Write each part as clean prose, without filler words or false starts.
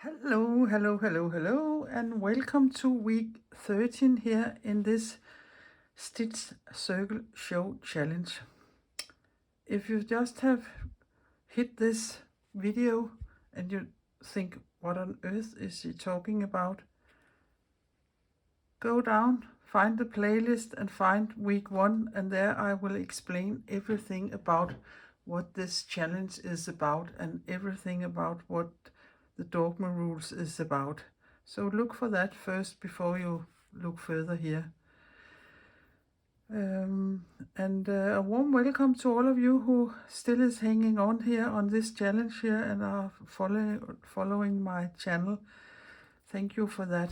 Hello, hello, hello, hello, and welcome to week 13 here in this Stitch Circle Show Challenge. If you just have hit this video and you think, what on earth is she talking about? Go down, find the playlist and find week 1, and there I will explain everything about what this challenge is about and everything about what the Dogma Rules is about. So look for that first before you look further here. A warm welcome to all of you who still is hanging on here on this challenge here and are following my channel. Thank you for that.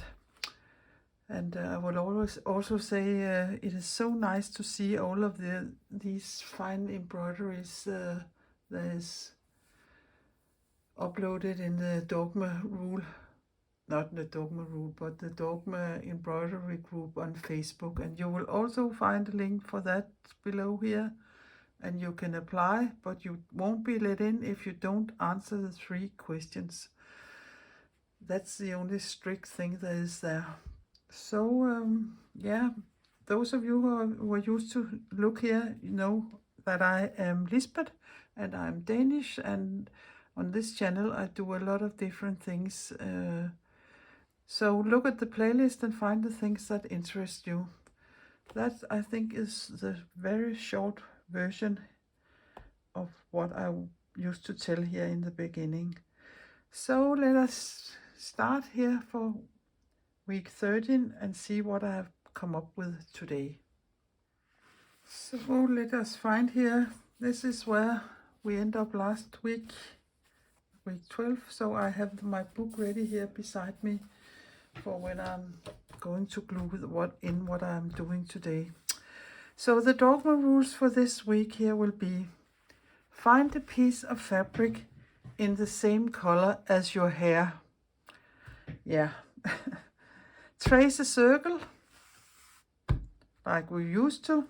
And I will always also say it is so nice to see all of these fine embroideries that is uploaded in the Dogma Rule, not the Dogma Rule, but the Dogma Embroidery group on Facebook. And you will also find a link for that below here. And you can apply, but you won't be let in if you don't answer the 3 questions. That's the only strict thing that is there. So, yeah, those of you who are used to look here, you know that I am Lisbeth and I'm Danish, and on this channel I do a lot of different things. So look at the playlist and find the things that interest you. That, I think, is the very short version of what I used to tell here in the beginning. So let us start here for week 13 and see what I have come up with today. So let us find here. This is where we end up last week, week 12. So I have my book ready here beside me for when I'm going to glue what I'm doing today. So the Dogma Rules for this week here will be: find a piece of fabric in the same color as your hair. Yeah. Trace a circle like we used to,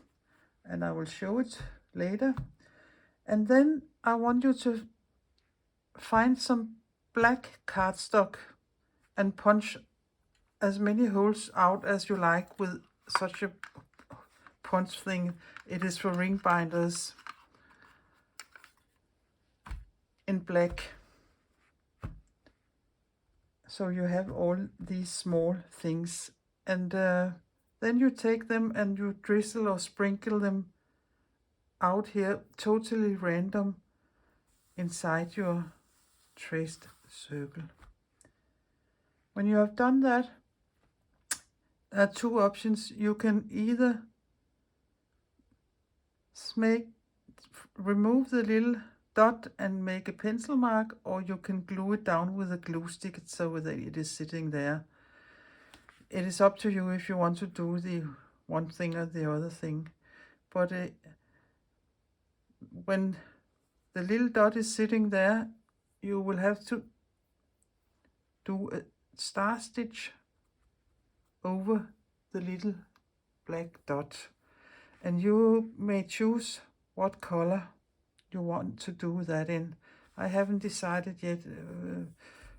and I will show it later. And then I want you to find some black cardstock and punch as many holes out as you like with such a punch thing. It is for ring binders in black. So you have all these small things, and then you take them and you drizzle or sprinkle them out here totally random inside your traced circle. When you have done that, there are 2 options. You can either remove the little dot and make a pencil mark, or you can glue it down with a glue stick so that it is sitting there. It is up to you if you want to do the one thing or the other thing. But when the little dot is sitting there, you will have to do a star stitch over the little black dot, and you may choose what color you want to do that in. I haven't decided yet.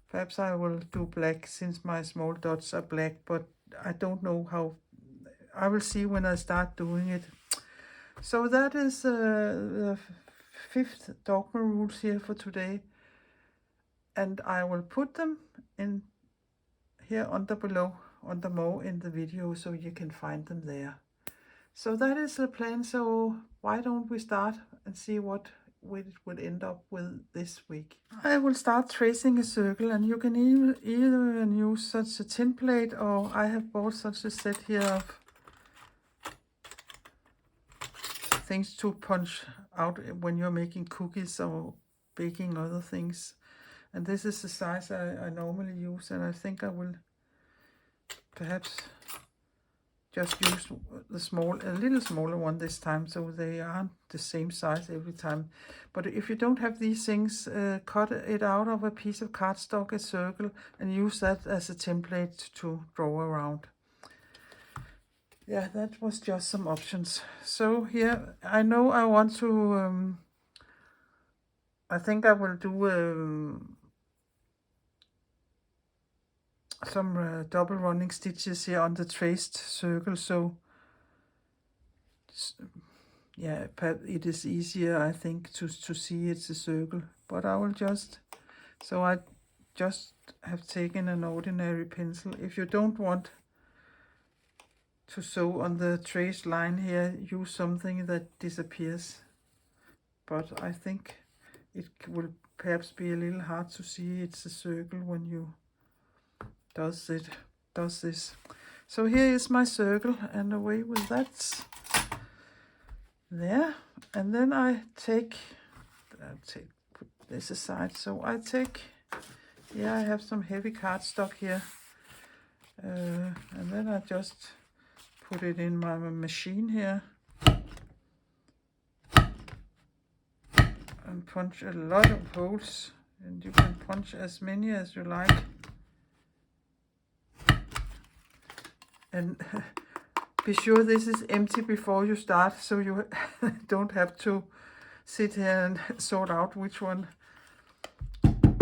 Perhaps I will do black since my small dots are black, but I don't know how. I will see when I start doing it. So that is the 5th Dogma Rules here for today, and I will put them in here under more in the video, so you can find them there. So that is the plan. So why don't we start and see what it would end up with this week. I will start tracing a circle, and you can either use such a template, or I have bought such a set here of things to punch out when you're making cookies or baking other things. And this is the size I normally use, and I think I will perhaps just use a little smaller one this time, so they aren't the same size every time. But if you don't have these things, cut it out of a piece of cardstock, a circle, and use that as a template to draw around. Yeah, that was just some options. So here, I know I want to, I think I will do some double running stitches here on the traced circle, so yeah, it is easier, I think, to see it's a circle. But I will just, so I just have taken an ordinary pencil. If you don't want to sew on the traced line here, use something that disappears. But I think it will perhaps be a little hard to see it's a circle when you does this. So here is my circle, and away with that. There, and then I put this aside. So I take, yeah, I have some heavy cardstock here, and then I just put it in my machine here and punch a lot of holes, and you can punch as many as you like. And be sure this is empty before you start, so you don't have to sit here and sort out which one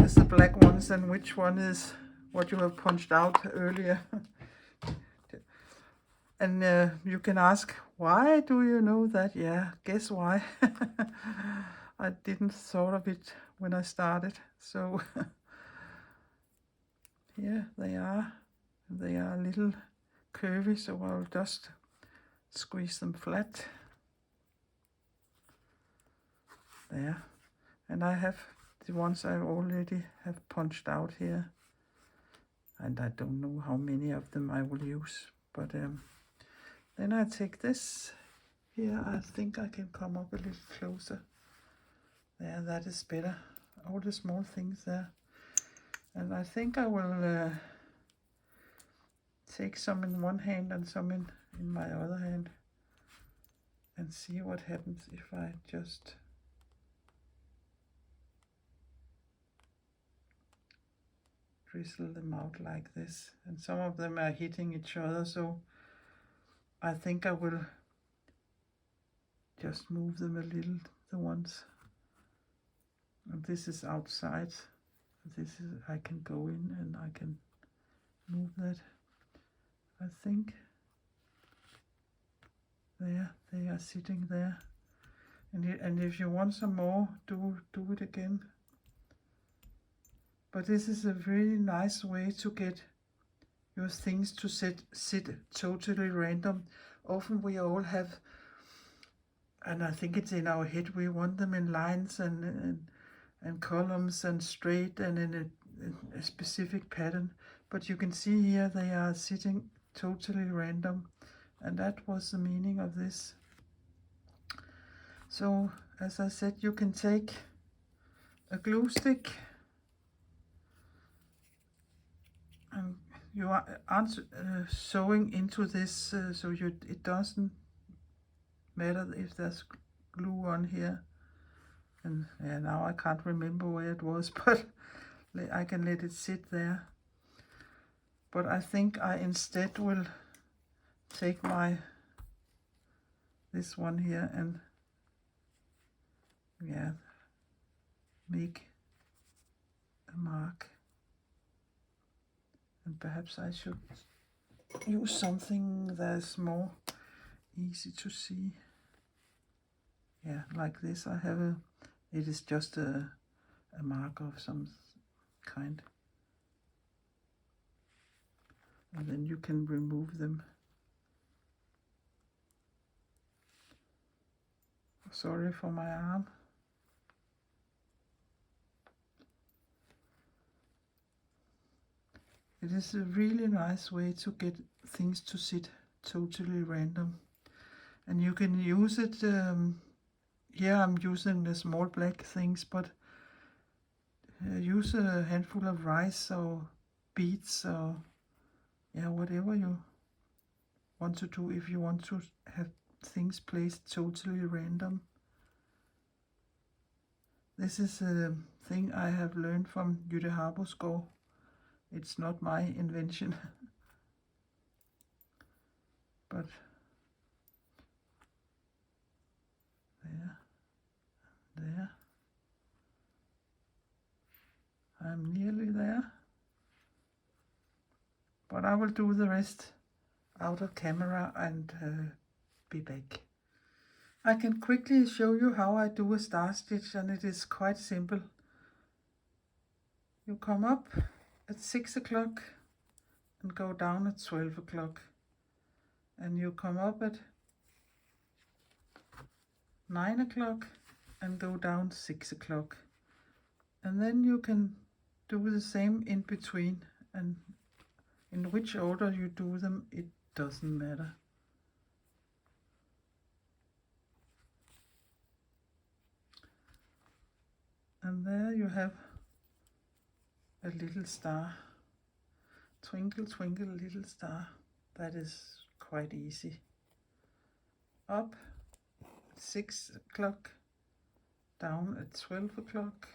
is the black ones and which one is what you have punched out earlier. And you can ask, why do you know that? Yeah, guess why? I didn't thought of it when I started. So here they are. They are a little curvy, so I'll just squeeze them flat. There. And I have the ones I already have punched out here. And I don't know how many of them I will use. But then I take this here. I think I can come up a little closer. There, that is better. All the small things there. And I think I will take some in one hand and some in my other hand. And see what happens if I just drizzle them out like this. And some of them are hitting each other, so I think I will just move them a little, the ones. And this is outside. This is, I can go in and I can move that. I think there, they are sitting there. And if you want some more, do it again. But this is a really nice way to get your things to sit totally random. Often we all have, and I think it's in our head, we want them in lines and columns and straight and in a specific pattern. But you can see here they are sitting totally random, and that was the meaning of this. So as I said, you can take a glue stick, and you aren't sewing into this, so it doesn't matter if there's glue on here. And yeah, now I can't remember where it was, but I can let it sit there. But I think I instead will take this one here and yeah, make a mark. And perhaps I should use something that's more easy to see. Yeah, like this. I have it is just a mark of some kind. And then you can remove them. Sorry for my arm. It is a really nice way to get things to sit totally random. And you can use it, here I'm using the small black things, but use a handful of rice or beets or yeah, whatever you want to do if you want to have things placed totally random. This is a thing I have learned from Jytte Harborsgaard. It's not my invention. But there. I'm nearly there. I will do the rest out of camera and be back. I can quickly show you how I do a star stitch, and it is quite simple. You come up at 6 o'clock and go down at 12 o'clock, and you come up at 9 o'clock and go down 6 o'clock, and then you can do the same in between, and in which order you do them, it doesn't matter. And there you have a little star. Twinkle, twinkle, little star. That is quite easy. Up at 6 o'clock, down at 12 o'clock,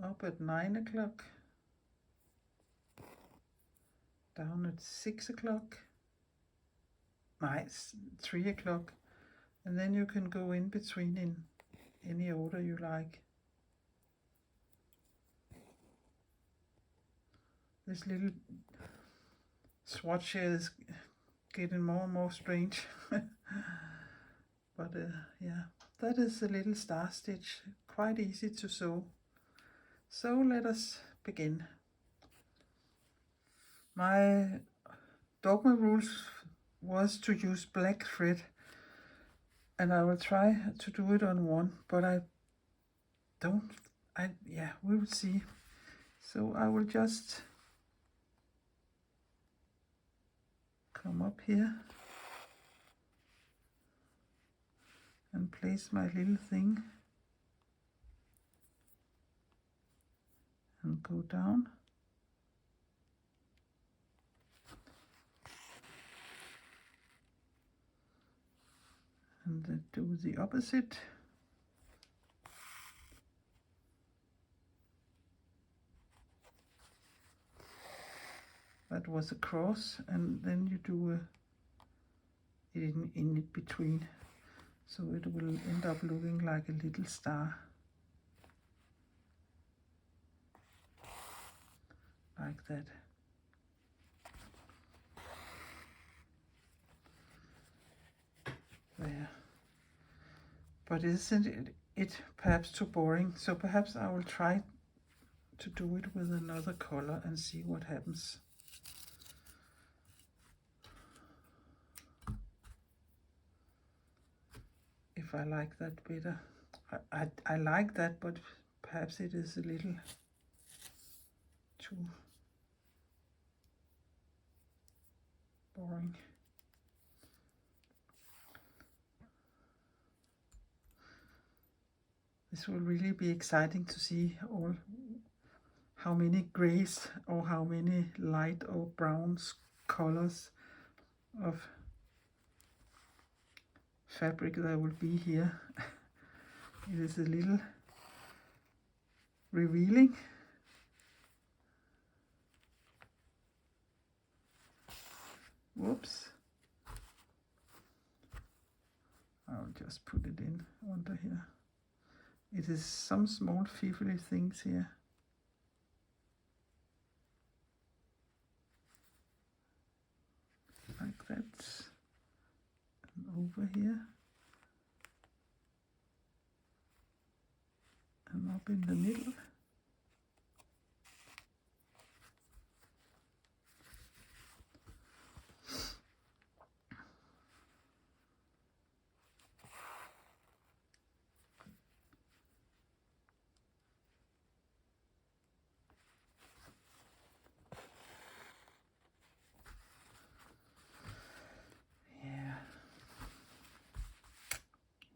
up at 9 o'clock, down at 6 o'clock, nice, 3 o'clock, and then you can go in between in any order you like. This little swatch here is getting more and more strange. But yeah, that is a little star stitch, quite easy to sew. So let us begin. My Dogma Rules was to use black thread, and I will try to do it on one, but yeah, we will see. So I will just come up here and place my little thing and go down. And then do the opposite. That was a cross, and then you do it in between, so it will end up looking like a little star, like that. There. But isn't it perhaps too boring? So perhaps I will try to do it with another color and see what happens. If I like that better. I like that, but perhaps it is a little too boring. This will really be exciting to see how many grays or how many light or browns colors of fabric there will be here. It is a little revealing. Whoops. I'll just put it in under here. It is some small fiddly things here. Like that. And over here. And up in the middle.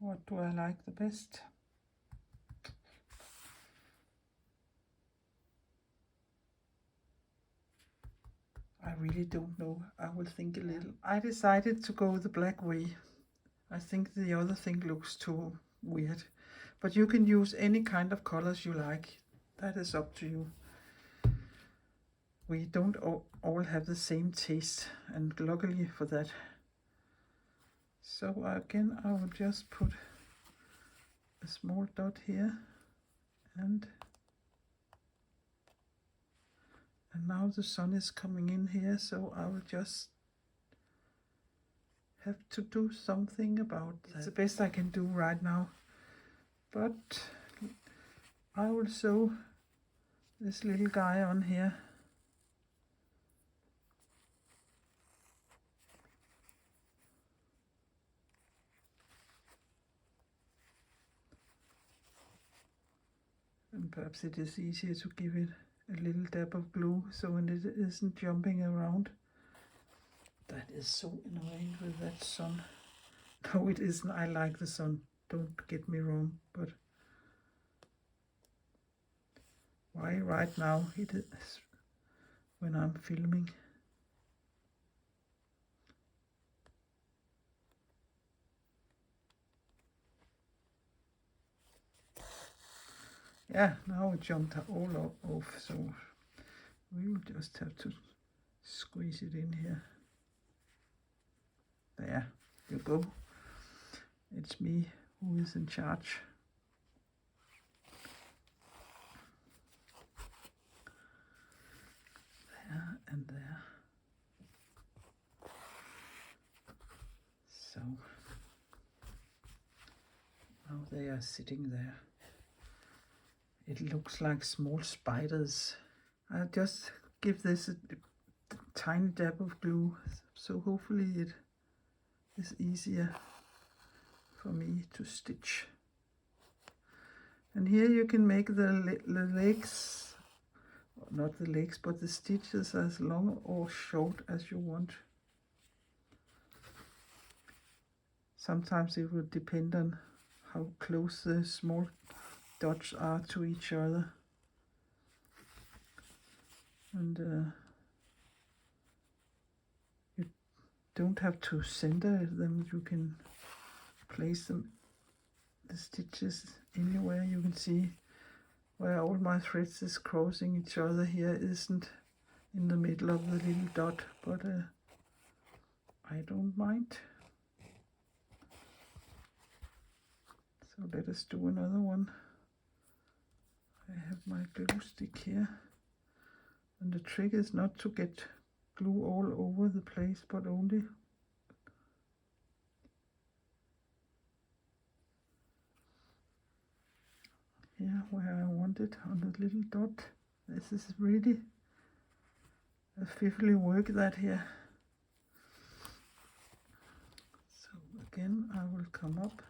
What do I like the best? I really don't know. I will think a little. I decided to go the black way. I think the other thing looks too weird. But you can use any kind of colors you like. That is up to you. We don't all have the same taste, and luckily for that. So again, I will just put a small dot here and And now the sun is coming in here, so I will just have to do something about that. It's the best I can do right now. But I will sew this little guy on here. And perhaps it is easier to give it a little dab of glue so it isn't jumping around. That is so annoying with that sun. No, it isn't. I like the sun. Don't get me wrong, but why right now it is when I'm filming. Yeah, now it jumped all off, so we will just have to squeeze it in here. There you go. It's me who is in charge. There and there. So now they are sitting there. It looks like small spiders. I'll just give this a tiny dab of glue, so hopefully it is easier for me to stitch. And here you can make the legs, not the legs, but the stitches as long or short as you want. Sometimes it will depend on how close the small dots are to each other. And you don't have to center them. You can place them, the stitches, anywhere. You can see where all my threads is crossing each other here isn't in the middle of the little dot, but I don't mind. So let us do another one. I have my glue stick here, and the trick is not to get glue all over the place, but only here where I want it, on the little dot. This is really a fiddly work that here. So again I will come up,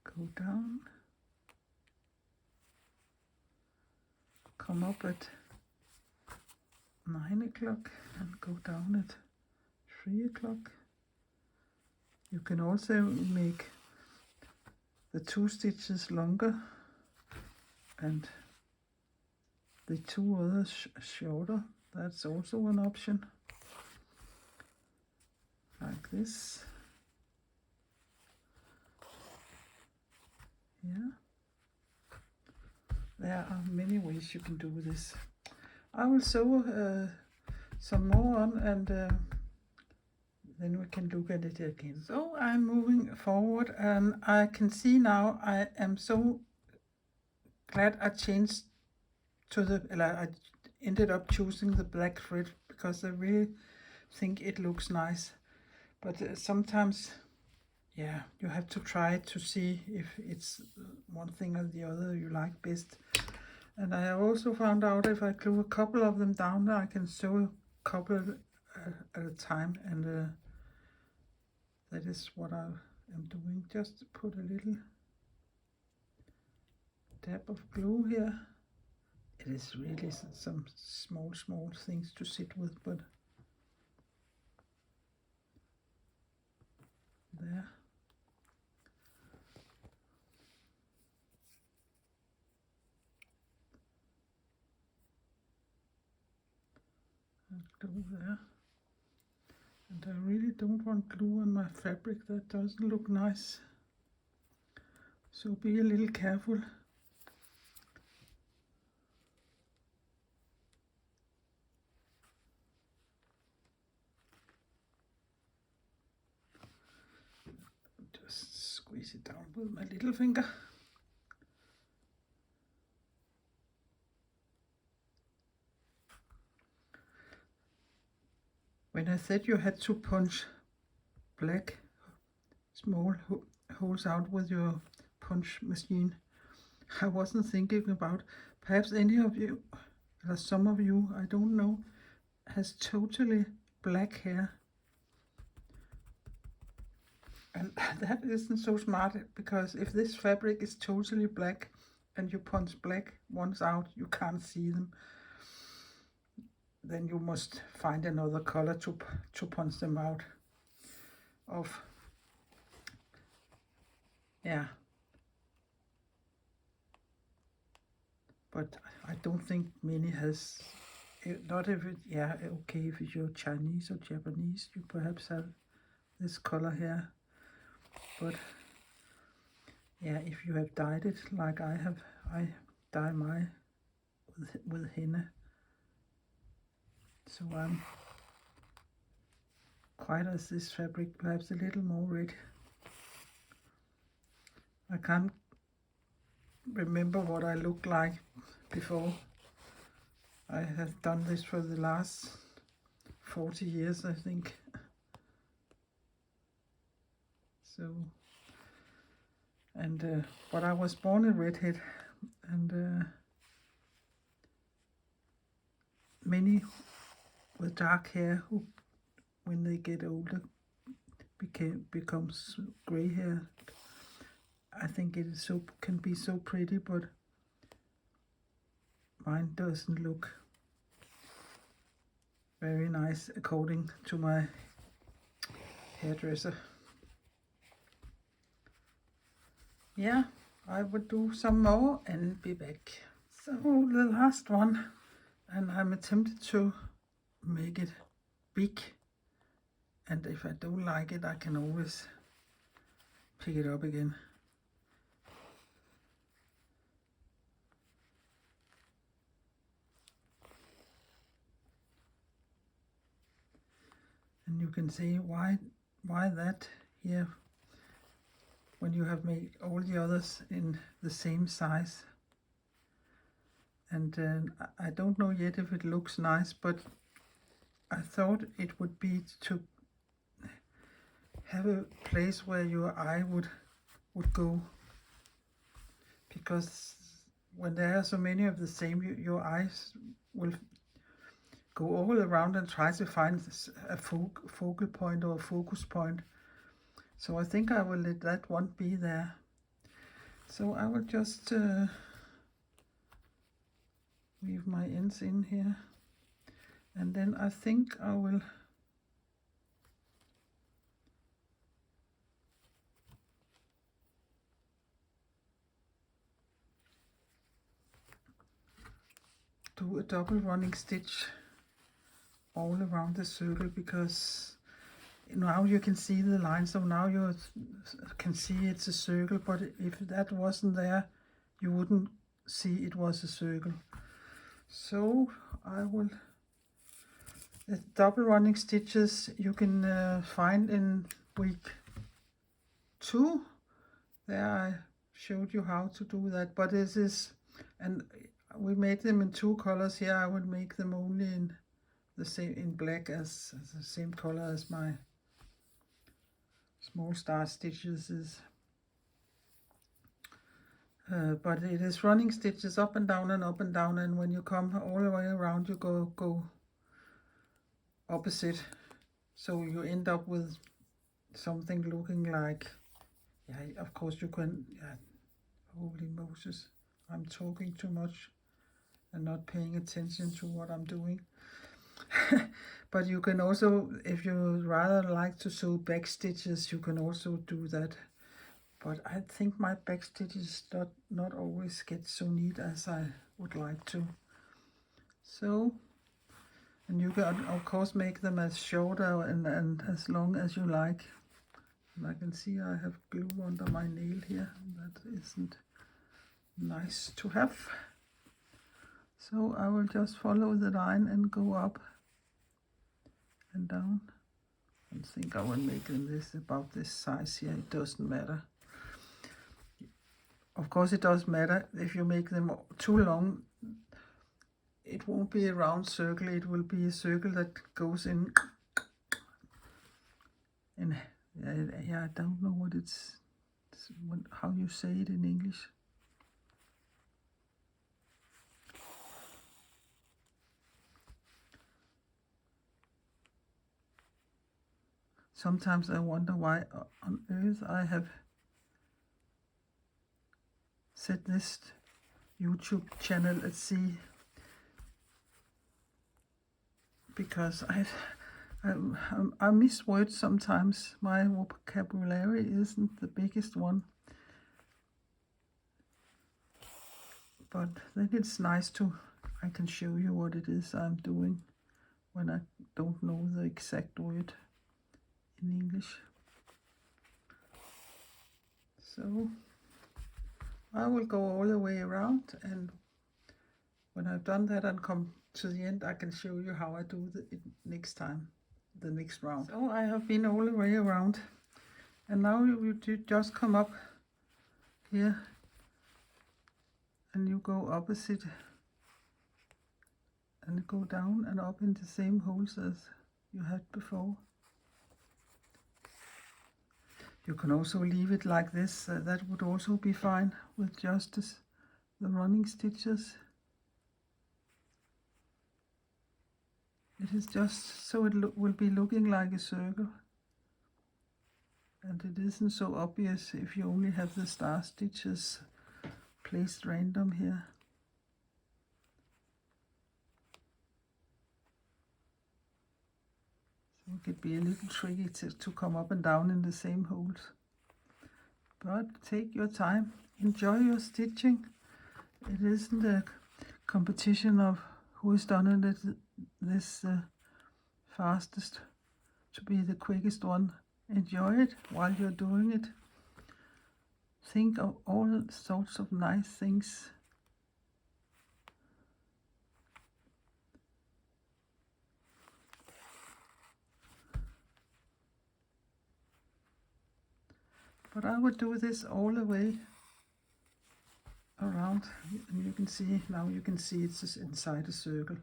go down, come up at 9 o'clock and go down at 3 o'clock. You can also make the 2 stitches longer and the 2 others shorter. That's also an option, like this. Yeah, there are many ways you can do this. I will sew some more on, and then we can look at it again. So I'm moving forward, and I can see now I am so glad I changed to I ended up choosing the black thread, because I really think it looks nice. But sometimes, yeah, you have to try it to see if it's one thing or the other you like best. And I also found out if I glue a couple of them down, I can sew a couple at a time, and that is what I am doing. Just put a little dab of glue here. It is really some small things to sit with, but there. And glue there. And I really don't want glue on my fabric. That doesn't look nice. So be a little careful. Just squeeze it down with my little finger. When I said you had to punch black small holes out with your punch machine, I wasn't thinking about perhaps any of you, or some of you, I don't know, has totally black hair. And that isn't so smart, because if this fabric is totally black and you punch black ones out, you can't see them. Then you must find another color to punch them out of. Yeah. But I don't think many has, not if it, yeah, okay, if you're Chinese or Japanese, you perhaps have this color here. But yeah, if you have dyed it like I have, I dye mine with henna. So I'm quite as this fabric, perhaps a little more red. I can't remember what I looked like before. I have done this for the last 40 years, I think. So, and but I was born a redhead, and many with dark hair who, when they get older, becomes gray hair. I think it is can be so pretty, but mine doesn't look very nice according to my hairdresser. Yeah, I will do some more and be back. So the last one, and I'm attempted to make it big, and if I don't like it, I can always pick it up again. And you can see why that here, when you have made all the others in the same size. And I don't know yet if it looks nice, but I thought it would be to have a place where your eye would go, because when there are so many of the same, your eyes will go all around and try to find a focal point or a focus point. So I think I will let that one be there. So I will just weave my ends in here, and then I think I will do a double running stitch all around the circle, because now you can see the line, so now you can see it's a circle, but if that wasn't there, you wouldn't see it was a circle. So I will, the double running stitches you can find in week 2. There I showed you how to do that, but this is, and we made them in 2 colors. Here I will make them only in the same, in black, as the same color as my small star stitches is. But it is running stitches up and down and up and down, and when you come all the way around, you go opposite, so you end up with something looking like, yeah, of course you can, yeah, holy Moses, I'm talking too much and not paying attention to what I'm doing. But you can also, if you rather like to sew back stitches, you can also do that. But I think my back stitches not always get so neat as I would like to. So, and you can of course make them as shorter and as long as you like. And I can see I have glue under my nail here. That isn't nice to have. So I will just follow the line and go up and down. I think I will make this about this size here, it doesn't matter. Of course, it does matter if you make them too long. It won't be a round circle, it will be a circle that goes in. Yeah, I don't know what how you say it in English. Sometimes I wonder why on earth I have set this YouTube channel at sea, because I miss words sometimes. My vocabulary isn't the biggest one, but then it's nice I can show you what it is I'm doing when I don't know the exact word in English. So I will go all the way around, and when I've done that and come to the end, I can show you how I do it next time, the next round. So I have been all the way around, and now you just come up here and you go opposite and go down and up in the same holes as you had before. You can also leave it like this, that would also be fine with just the running stitches. It is just so it will be looking like a circle, and it isn't so obvious if you only have the star stitches placed random here. So it could be a little tricky to come up and down in the same holes. But take your time, enjoy your stitching. It isn't a competition of who has done it this fastest to be the quickest one. Enjoy it while you're doing it. Think of all sorts of nice things. But I would do this all the way around, and you can see now, you can see it's just inside a circle.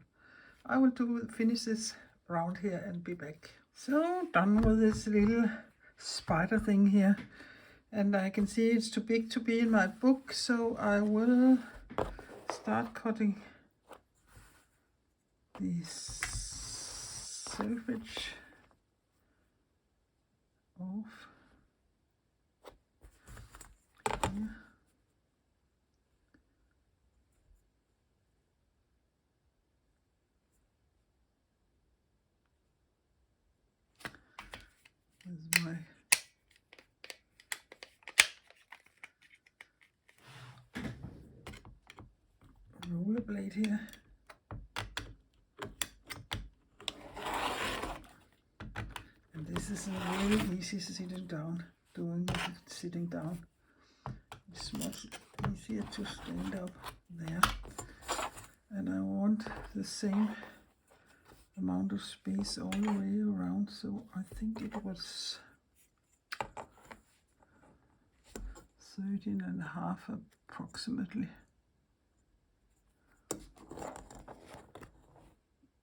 I will finish this round here and be back. So done with this little spider thing here, and I can see it's too big to be in my book, so I will start cutting the selvedge off here. With my roller blade here. And this is really easy sitting down, doing it sitting down. It's much easier to stand up there. And I want the same amount of space all the way around, so I think it was 13.5 approximately.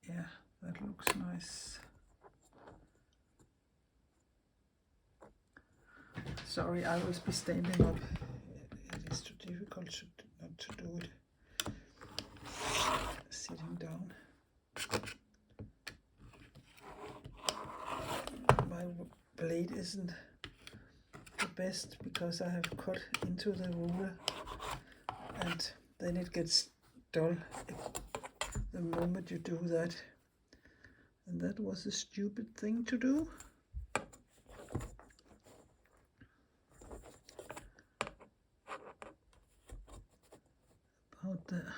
Yeah, that looks nice. Sorry, I will be standing up. It is too difficult not to do it sitting down. My blade isn't the best because I have cut into the ruler, and then it gets dull the moment you do that. And that was a stupid thing to do. About that.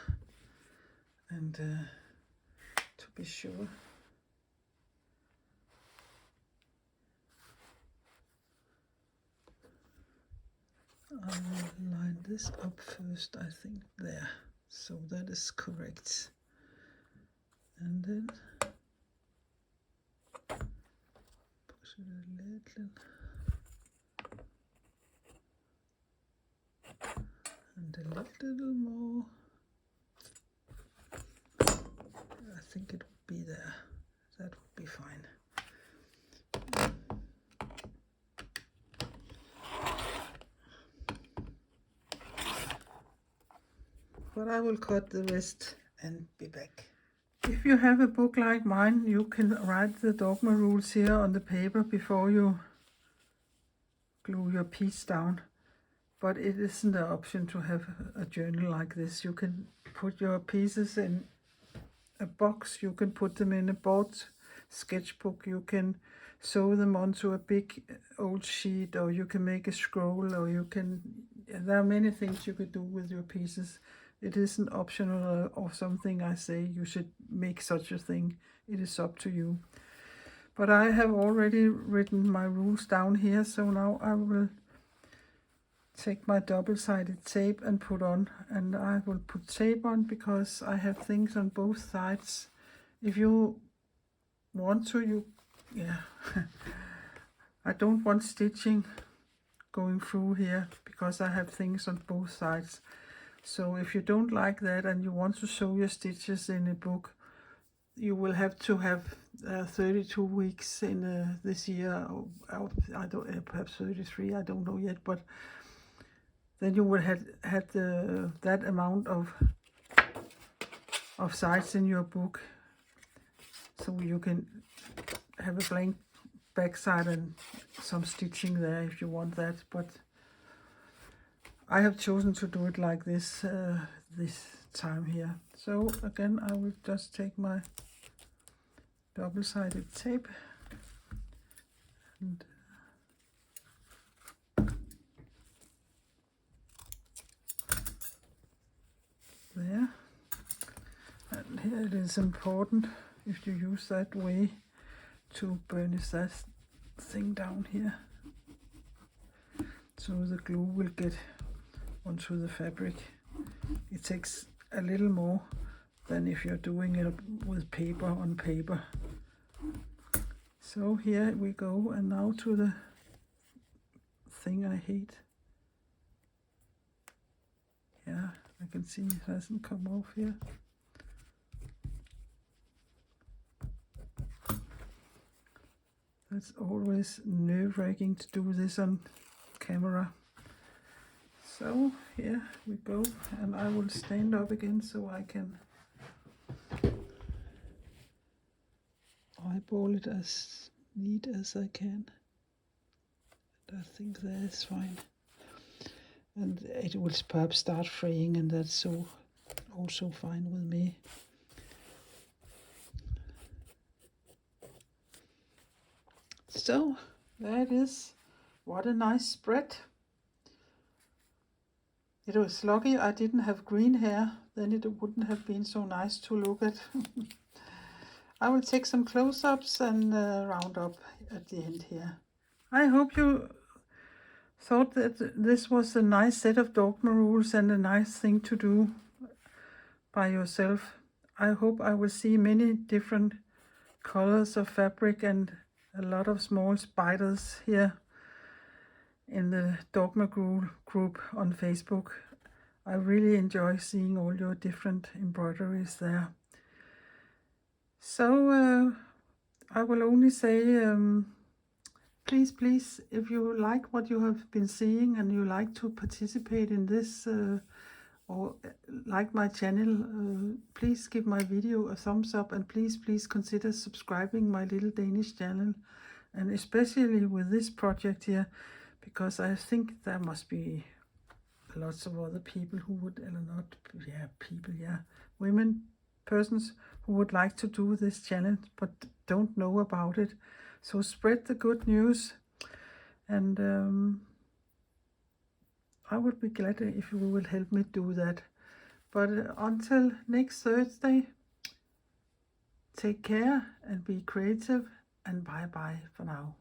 And to be sure, I will line this up first, I think, there. So that is correct. And then push it a little. And a little more. I think it would be there. That would be fine. But I will cut the rest and be back. If you have a book like mine, you can write the Dogma Rules here on the paper before you glue your piece down. But it isn't an option to have a journal like this. You can put your pieces in a box, you can put them in a board sketchbook, you can sew them onto a big old sheet, or you can make a scroll, or you can, there are many things you could do with your pieces. It isn't optional or something I say you should make such a thing. It is up to you. But I have already written my rules down here, so now I will take my double-sided tape and put on, and I will put tape on because I have things on both sides. If you want to, I don't want stitching going through here because I have things on both sides. So if you don't like that and you want to sew your stitches in a book, you will have to have 32 weeks in this year, or I don't, perhaps 33, I don't know yet, but then you will have had that amount of sides in your book, so you can have a blank backside and some stitching there if you want that. But I have chosen to do it like this this time here. So again, I will just take my double-sided tape and there. And here it is important, if you use that way, to burnish that thing down here, so the glue will get onto the fabric. It takes a little more than if you're doing it with paper on paper. So here we go, and now to the thing I hate. Yeah, I can see it hasn't come off here. That's always nerve-wracking to do this on camera. So here we go, and I will stand up again so I can eyeball it as neat as I can. And I think that is fine. And it will perhaps start fraying, and that's also fine with me. So there it is. What a nice spread. It was lucky I didn't have green hair, then it wouldn't have been so nice to look at. I will take some close-ups and round up at the end here. I hope you thought that this was a nice set of Dogma Rules and a nice thing to do by yourself. I hope I will see many different colors of fabric and a lot of small spiders here in the Dogma group on Facebook. I really enjoy seeing all your different embroideries there. So I will only say, please, if you like what you have been seeing and you like to participate in this or like my channel, please give my video a thumbs up, and please consider subscribing my little Danish channel, and especially with this project here, because I think there must be lots of other people who would, persons who would like to do this challenge but don't know about it. So spread the good news, and I would be glad if you will help me do that. But until next Thursday, take care and be creative, and bye for now.